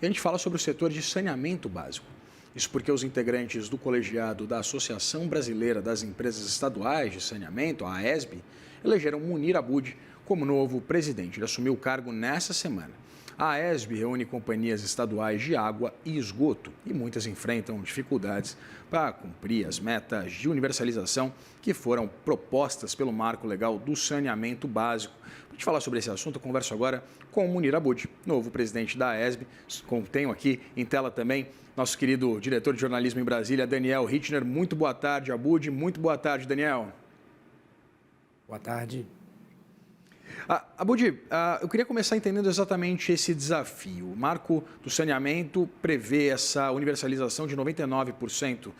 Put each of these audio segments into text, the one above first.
A gente fala sobre o setor de saneamento básico. Isso porque os integrantes do colegiado da Associação Brasileira das Empresas Estaduais de Saneamento, a AESB, elegeram Munir Abud como novo presidente. Ele assumiu o cargo nessa semana. A AESB reúne companhias estaduais de água e esgoto e muitas enfrentam dificuldades para cumprir as metas de universalização que foram propostas pelo Marco Legal do Saneamento Básico. Para a gente falar sobre esse assunto, eu converso agora com o Munir Abud, novo presidente da AESB. Tenho aqui em tela também nosso querido diretor de jornalismo em Brasília, Daniel Hittner. Muito boa tarde, Abud. Muito boa tarde, Daniel. Boa tarde. Abud, eu queria começar entendendo exatamente esse desafio. O Marco do Saneamento prevê essa universalização de 99%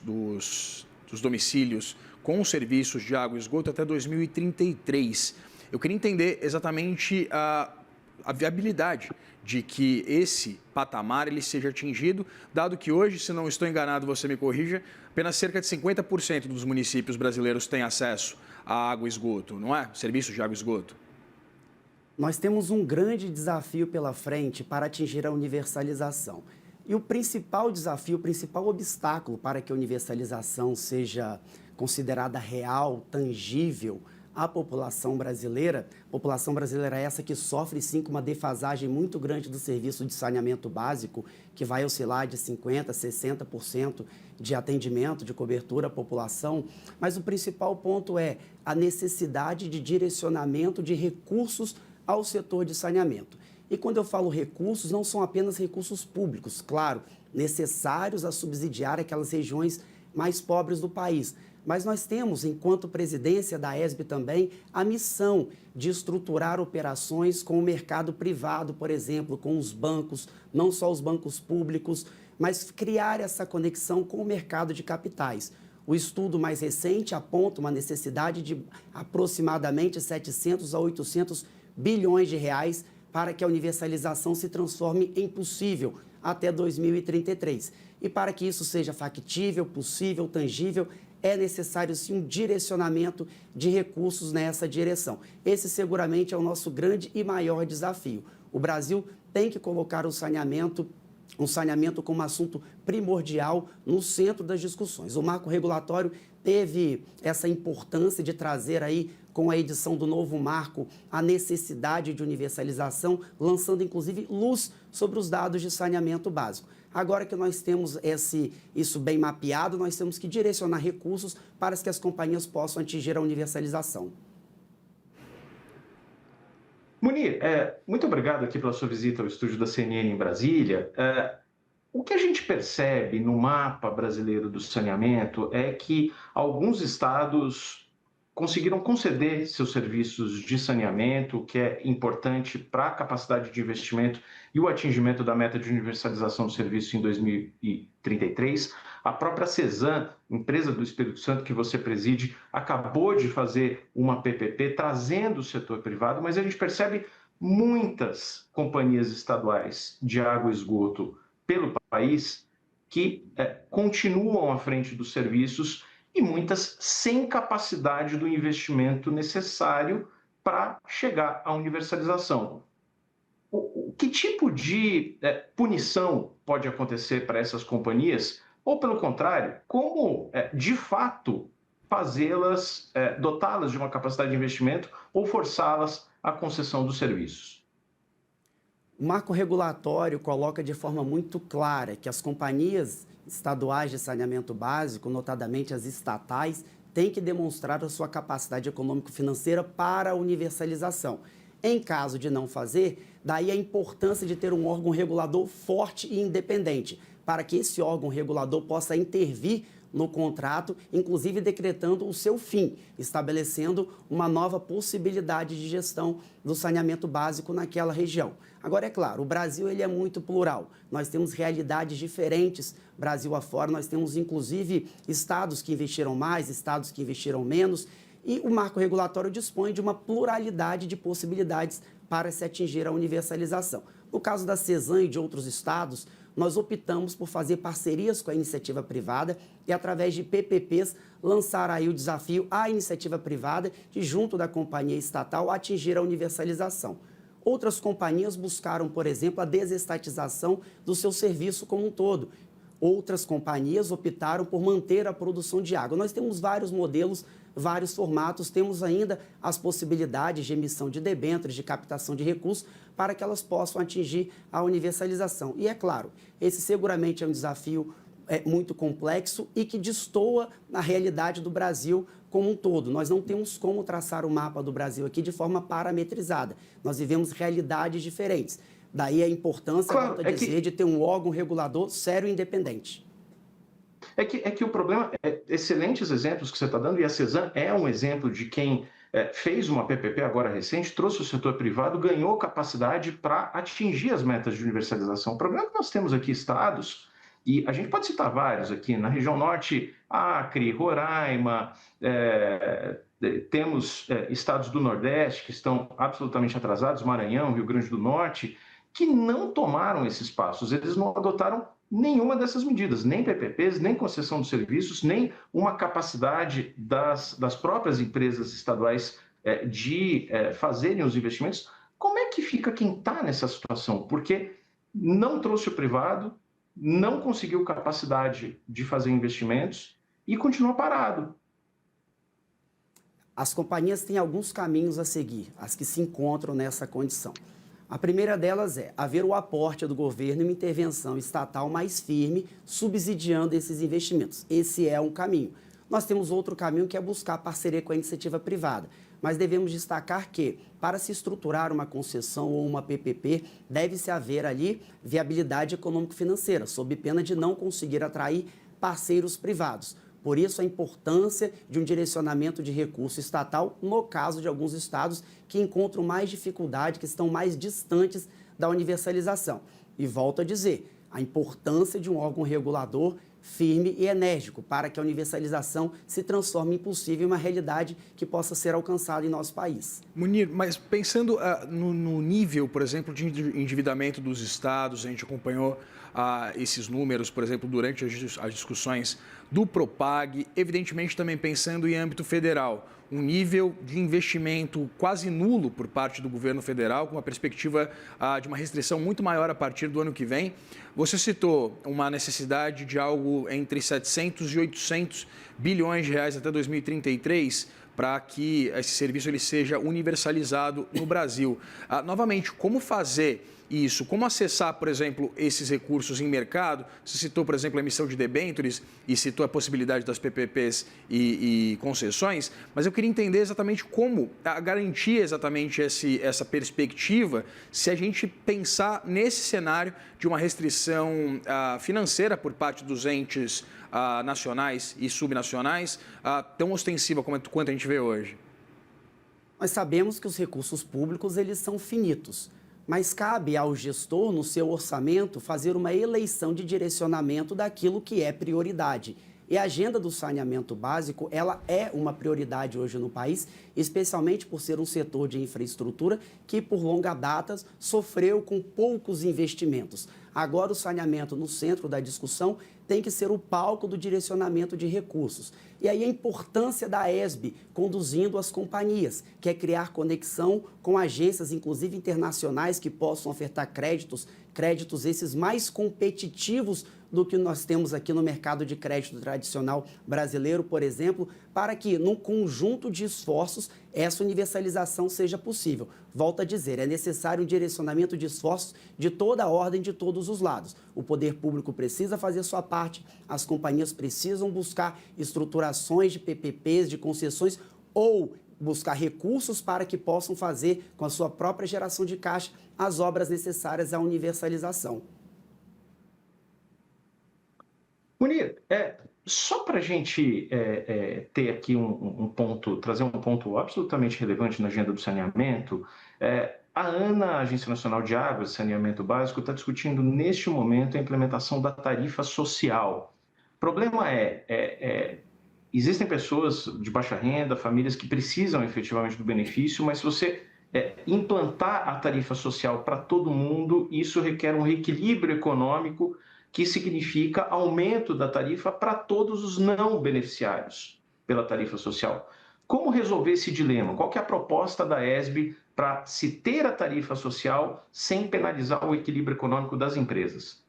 dos domicílios com serviços de água e esgoto até 2033. Eu queria entender exatamente a viabilidade de que esse patamar ele seja atingido, dado que hoje, se não estou enganado, você me corrija, apenas cerca de 50% dos municípios brasileiros têm acesso à água e esgoto, não é? Serviços de água e esgoto. Nós temos um grande desafio pela frente para atingir a universalização. E o principal desafio, o principal obstáculo para que a universalização seja considerada real, tangível, a população brasileira é essa que sofre sim com uma defasagem muito grande do serviço de saneamento básico, que vai oscilar de 50% a 60% de atendimento, de cobertura à população. Mas o principal ponto é a necessidade de direcionamento de recursos ao setor de saneamento. E quando eu falo recursos, não são apenas recursos públicos, claro, necessários a subsidiar aquelas regiões mais pobres do país. Mas nós temos, enquanto presidência da AESB também, a missão de estruturar operações com o mercado privado, por exemplo, com os bancos, não só os bancos públicos, mas criar essa conexão com o mercado de capitais. O estudo mais recente aponta uma necessidade de aproximadamente 700 a 800 bilhões de reais para que a universalização se transforme em possível até 2033. E para que isso seja factível, possível, tangível, é necessário sim um direcionamento de recursos nessa direção. Esse seguramente é o nosso grande e maior desafio. O Brasil tem que colocar o saneamento como assunto primordial no centro das discussões. O marco regulatório teve essa importância de trazer aí, com a edição do novo marco, a necessidade de universalização, lançando inclusive luz sobre os dados de saneamento básico. Agora que nós temos isso bem mapeado, nós temos que direcionar recursos para que as companhias possam atingir a universalização. Munir, muito obrigado aqui pela sua visita ao estúdio da CNN em Brasília. O que a gente percebe no mapa brasileiro do saneamento é que alguns estados conseguiram conceder seus serviços de saneamento, o que é importante para a capacidade de investimento e o atingimento da meta de universalização do serviço em 2033. A própria Cesan, empresa do Espírito Santo que você preside, acabou de fazer uma PPP trazendo o setor privado, mas a gente percebe muitas companhias estaduais de água e esgoto pelo país que continuam à frente dos serviços e muitas sem capacidade do investimento necessário para chegar à universalização. Que tipo de punição pode acontecer para essas companhias? Ou, pelo contrário, como, de fato, fazê-las, dotá-las de uma capacidade de investimento ou forçá-las à concessão dos serviços? O marco regulatório coloca de forma muito clara que as companhias estaduais de saneamento básico, notadamente as estatais, têm que demonstrar a sua capacidade econômico-financeira para a universalização. Em caso de não fazer, daí a importância de ter um órgão regulador forte e independente, para que esse órgão regulador possa intervir no contrato, inclusive decretando o seu fim, estabelecendo uma nova possibilidade de gestão do saneamento básico naquela região. Agora, é claro, o Brasil ele é muito plural. Nós temos realidades diferentes, Brasil afora, nós temos inclusive estados que investiram mais, estados que investiram menos, e o marco regulatório dispõe de uma pluralidade de possibilidades para se atingir a universalização. No caso da Cesan e de outros estados, nós optamos por fazer parcerias com a iniciativa privada e, através de PPPs, lançar aí o desafio à iniciativa privada de, junto da companhia estatal, atingir a universalização. Outras companhias buscaram, por exemplo, a desestatização do seu serviço como um todo. Outras companhias optaram por manter a produção de água. Nós temos vários modelos, vários formatos, temos ainda as possibilidades de emissão de debêntures, de captação de recursos, para que elas possam atingir a universalização. E é claro, esse seguramente é um desafio muito complexo e que destoa na realidade do Brasil como um todo. Nós não temos como traçar o mapa do Brasil aqui de forma parametrizada. Nós vivemos realidades diferentes. Daí a importância, claro, volto a dizer, de ter um órgão regulador sério e independente. É que o problema é excelentes exemplos que você está dando, e a CESAM é um exemplo de quem fez uma PPP agora recente, trouxe o setor privado, ganhou capacidade para atingir as metas de universalização. O problema é que nós temos aqui estados, e a gente pode citar vários aqui, na região norte, Acre, Roraima, temos estados do Nordeste que estão absolutamente atrasados, Maranhão, Rio Grande do Norte, que não tomaram esses passos, eles não adotaram nenhuma dessas medidas, nem PPPs, nem concessão de serviços, nem uma capacidade das próprias empresas estaduais de fazerem os investimentos. Como é que fica quem está nessa situação? Porque não trouxe o privado, não conseguiu capacidade de fazer investimentos e continua parado. As companhias têm alguns caminhos a seguir, as que se encontram nessa condição. A primeira delas é haver o aporte do governo e uma intervenção estatal mais firme, subsidiando esses investimentos. Esse é um caminho. Nós temos outro caminho que é buscar parceria com a iniciativa privada. Mas devemos destacar que, para se estruturar uma concessão ou uma PPP, deve-se haver ali viabilidade econômico-financeira, sob pena de não conseguir atrair parceiros privados. Por isso, a importância de um direcionamento de recurso estatal no caso de alguns estados que encontram mais dificuldade, que estão mais distantes da universalização. E volto a dizer, a importância de um órgão regulador firme e enérgico para que a universalização se transforme em possível uma realidade que possa ser alcançada em nosso país. Munir, mas pensando no nível, por exemplo, de endividamento dos estados, a gente acompanhou esses números, por exemplo, durante as discussões do Propag, evidentemente também pensando em âmbito federal, um nível de investimento quase nulo por parte do governo federal, com uma perspectiva de uma restrição muito maior a partir do ano que vem. Você citou uma necessidade de algo entre 700 e 800 bilhões de reais até 2033 para que esse serviço ele seja universalizado no Brasil. Novamente, como fazer isso? Como acessar, por exemplo, esses recursos em mercado? Você citou, por exemplo, a emissão de debêntures e citou a possibilidade das PPPs e concessões, mas eu queria entender exatamente como garantir exatamente essa perspectiva se a gente pensar nesse cenário de uma restrição financeira por parte dos entes nacionais e subnacionais tão ostensiva quanto a gente vê hoje. Nós sabemos que os recursos públicos eles são finitos. Mas cabe ao gestor, no seu orçamento, fazer uma eleição de direcionamento daquilo que é prioridade. E a agenda do saneamento básico, ela é uma prioridade hoje no país, especialmente por ser um setor de infraestrutura que, por longa data, sofreu com poucos investimentos. Agora, o saneamento no centro da discussão tem que ser o palco do direcionamento de recursos. E aí a importância da ESB conduzindo as companhias, que é criar conexão com agências, inclusive internacionais, que possam ofertar créditos esses mais competitivos do que nós temos aqui no mercado de crédito tradicional brasileiro, por exemplo, para que, num conjunto de esforços, essa universalização seja possível. Volto a dizer, é necessário um direcionamento de esforços de toda a ordem, de todos os lados. O poder público precisa fazer sua parte, as companhias precisam buscar estruturações de PPPs, de concessões ou buscar recursos para que possam fazer, com a sua própria geração de caixa, as obras necessárias à universalização. Munir, só para a gente ter aqui um ponto, trazer um ponto absolutamente relevante na agenda do saneamento, a ANA, a Agência Nacional de Águas e Saneamento Básico, está discutindo neste momento a implementação da tarifa social. O problema existem pessoas de baixa renda, famílias que precisam efetivamente do benefício, mas se você implantar a tarifa social para todo mundo, isso requer um reequilíbrio econômico que significa aumento da tarifa para todos os não beneficiários pela tarifa social. Como resolver esse dilema? Qual que é a proposta da ESB para se ter a tarifa social sem penalizar o equilíbrio econômico das empresas?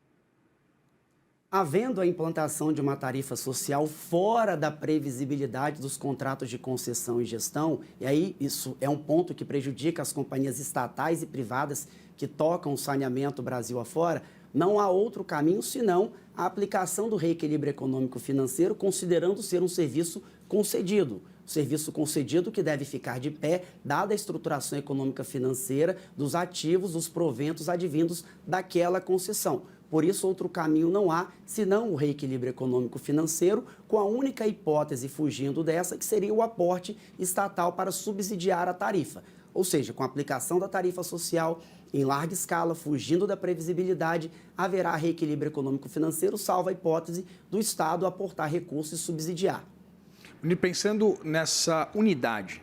Havendo a implantação de uma tarifa social fora da previsibilidade dos contratos de concessão e gestão, e aí isso é um ponto que prejudica as companhias estatais e privadas que tocam o saneamento Brasil afora, não há outro caminho senão a aplicação do reequilíbrio econômico-financeiro, considerando ser um serviço concedido. Serviço concedido que deve ficar de pé, dada a estruturação econômica financeira dos ativos, dos proventos advindos daquela concessão. Por isso, outro caminho não há, senão o reequilíbrio econômico-financeiro, com a única hipótese fugindo dessa, que seria o aporte estatal para subsidiar a tarifa. Ou seja, com a aplicação da tarifa social em larga escala, fugindo da previsibilidade, haverá reequilíbrio econômico-financeiro, salvo a hipótese do Estado aportar recursos e subsidiar. Pensando nessa unidade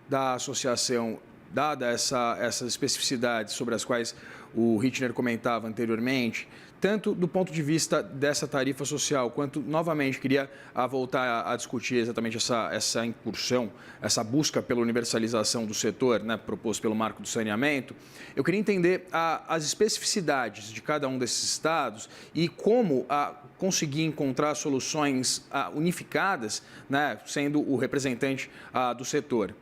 da associação, dada essas especificidades sobre as quais o Rittner comentava anteriormente, tanto do ponto de vista dessa tarifa social, quanto, novamente, queria voltar a discutir exatamente essa incursão, essa busca pela universalização do setor, né, proposto pelo Marco do Saneamento. Eu queria entender as especificidades de cada um desses estados e como conseguir encontrar soluções unificadas, né, sendo o representante do setor.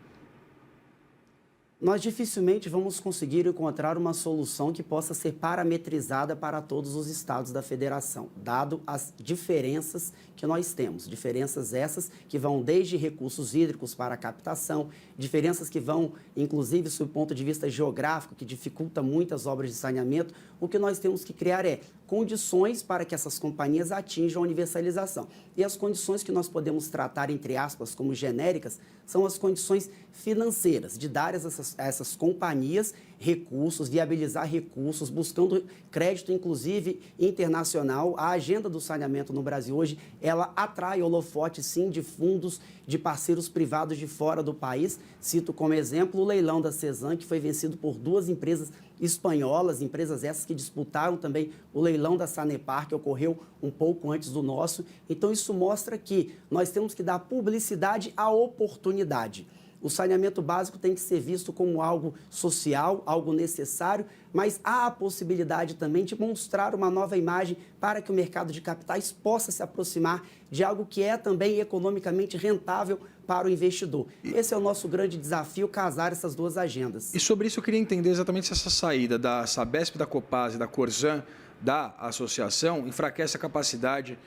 Nós dificilmente vamos conseguir encontrar uma solução que possa ser parametrizada para todos os estados da federação, dado as diferenças que nós temos. Diferenças essas que vão desde recursos hídricos para a captação, diferenças que vão, inclusive, sob o ponto de vista geográfico, que dificulta muito as obras de saneamento. O que nós temos que criar é condições para que essas companhias atinjam a universalização. E as condições que nós podemos tratar, entre aspas, como genéricas, são as condições financeiras, de dar a essas companhias recursos, viabilizar recursos, buscando crédito, inclusive, internacional. A agenda do saneamento no Brasil hoje, ela atrai holofote, sim, de fundos, de parceiros privados de fora do país. Cito como exemplo o leilão da Cesan, que foi vencido por duas empresas espanholas, empresas essas que disputaram também o leilão da Sanepar, que ocorreu um pouco antes do nosso. Então, isso mostra que nós temos que dar publicidade à oportunidade. O saneamento básico tem que ser visto como algo social, algo necessário, mas há a possibilidade também de mostrar uma nova imagem para que o mercado de capitais possa se aproximar de algo que é também economicamente rentável para o investidor. Esse é o nosso grande desafio, casar essas duas agendas. E sobre isso eu queria entender exatamente se essa saída da Sabesp, da Copasa e da Corsan, da associação, enfraquece a capacidade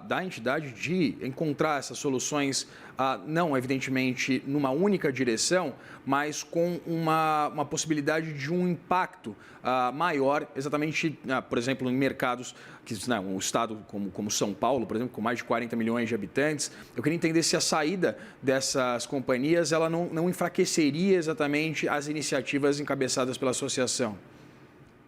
da entidade de encontrar essas soluções, não evidentemente numa única direção, mas com uma possibilidade de um impacto maior, exatamente, por exemplo, em mercados, um estado como São Paulo, por exemplo, com mais de 40 milhões de habitantes. Eu queria entender se a saída dessas companhias ela não enfraqueceria exatamente as iniciativas encabeçadas pela associação.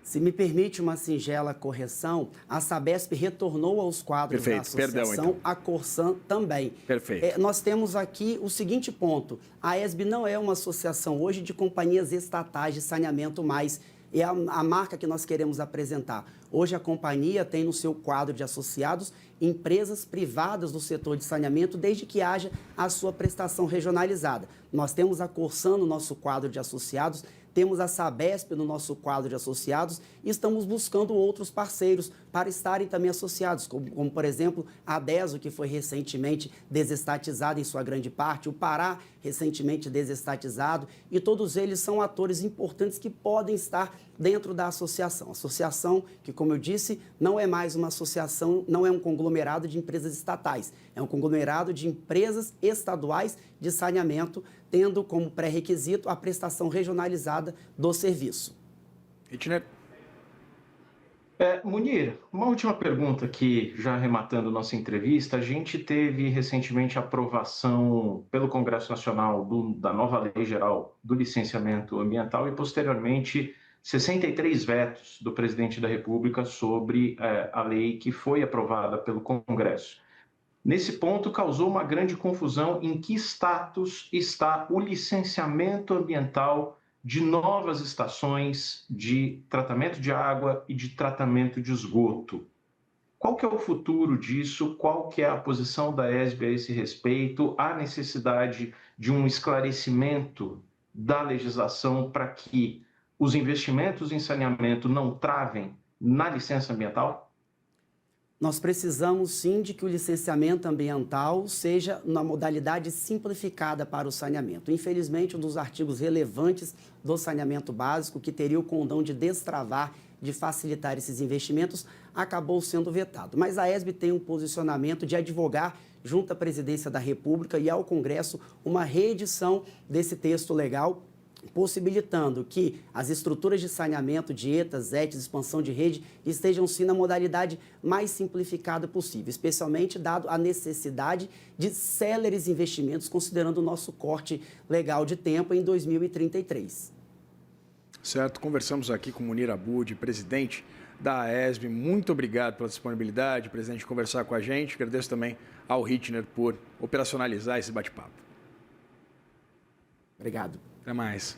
Se me permite uma singela correção, a Sabesp retornou aos quadros da associação, perdão, então. A Corsan também. Perfeito. Nós temos aqui o seguinte ponto: a ESB não é uma associação hoje de companhias estatais de saneamento mais. É a marca que nós queremos apresentar. Hoje a companhia tem no seu quadro de associados empresas privadas do setor de saneamento, desde que haja a sua prestação regionalizada. Nós temos a Corsan no nosso quadro de associados, temos a Sabesp no nosso quadro de associados e estamos buscando outros parceiros para estarem também associados, como por exemplo, a Deso, que foi recentemente desestatizada em sua grande parte, o Pará, recentemente desestatizado, e todos eles são atores importantes que podem estar dentro da associação. Associação que, como eu disse, não é mais uma associação, não é um conglomerado de empresas estatais, é um conglomerado de empresas estaduais de saneamento, tendo como pré-requisito a prestação regionalizada do serviço. Rittner. Munir, uma última pergunta aqui, já arrematando nossa entrevista. A gente teve recentemente a aprovação pelo Congresso Nacional da nova Lei Geral do Licenciamento Ambiental e, posteriormente, 63 vetos do presidente da República sobre a lei que foi aprovada pelo Congresso. Nesse ponto, causou uma grande confusão em que status está o licenciamento ambiental de novas estações de tratamento de água e de tratamento de esgoto. Qual que é o futuro disso? Qual que é a posição da ESB a esse respeito? Há necessidade de um esclarecimento da legislação para que os investimentos em saneamento não travem na licença ambiental? Nós precisamos sim de que o licenciamento ambiental seja na modalidade simplificada para o saneamento. Infelizmente, um dos artigos relevantes do saneamento básico, que teria o condão de destravar, de facilitar esses investimentos, acabou sendo vetado. Mas a ESB tem um posicionamento de advogar junto à Presidência da República e ao Congresso uma reedição desse texto legal, possibilitando que as estruturas de saneamento, dietas, ETs, expansão de rede, estejam sim na modalidade mais simplificada possível, especialmente dado a necessidade de céleres investimentos, considerando o nosso corte legal de tempo em 2033. Certo, conversamos aqui com Munir Abud, presidente da AESB. Muito obrigado pela disponibilidade, presidente, de conversar com a gente. Agradeço também ao Rittner por operacionalizar esse bate-papo. Obrigado. Até mais.